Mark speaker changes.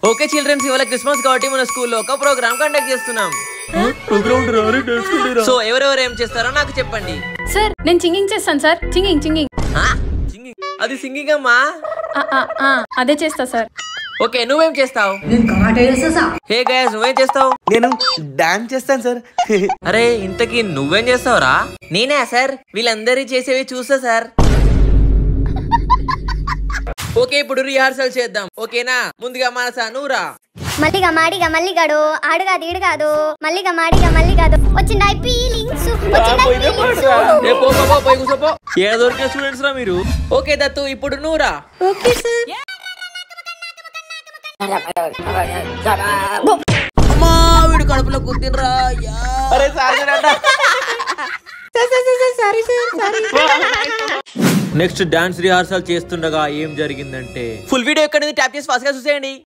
Speaker 1: Okay children's, ఇవాళ Christmas కాబట్టి మన స్కూల్లో ఒక ప్రోగ్రామ్ కండక్ట్ చేస్తున్నాం. సో ఎవరెవరు ఏం చేస్తారో నాకు చెప్పండి.
Speaker 2: సార్ నేను సింగింగ్ చేస్తాను సార్. సింగింగ్
Speaker 1: అది సింగింగ్ అమ్మా.
Speaker 2: అదే చేస్తా సార్.
Speaker 1: ఓకే నువ్వేం చేస్తావు? హే గైస్, నువ్వేం చేస్తావు?
Speaker 3: నేను డాన్స్ చేస్తాను సార్.
Speaker 1: అరే ఇంతకీ నువ్వేం చేస్తావురా? నేనే సార్, వీళ్ళందరి చేసేవి చూస్తా సార్. ఓకే ఇప్పుడు రిహార్సల్ చేద్దాం, ఓకేనా? ముందుగా మనసా నువ్వురా.
Speaker 4: మల్లిగా మాడిగా మల్లిగాడు ఆడుగాదు ఈడుగాదు మల్లిగా మాడిగా మల్లిగాదు వచ్చిండాయి ఫీలింగ్స్
Speaker 1: ఏడ దొరికిన స్టూడెంట్స్ రా మీరు. ఓకే దత్తు ఇప్పుడు నువ్వురా.
Speaker 4: Okay sir.
Speaker 1: అమ్మా వీడు కడుపులో కుట్టినరా.
Speaker 3: అరే సారీ
Speaker 1: నెక్స్ట్ డాన్స్ రిహార్సల్ చేస్తుండగా ఏం జరిగిందంటే ఫుల్ వీడియో ఎక్కడ ట్యాప్ చేసి ఫాస్ట్ గా చూసేయండి.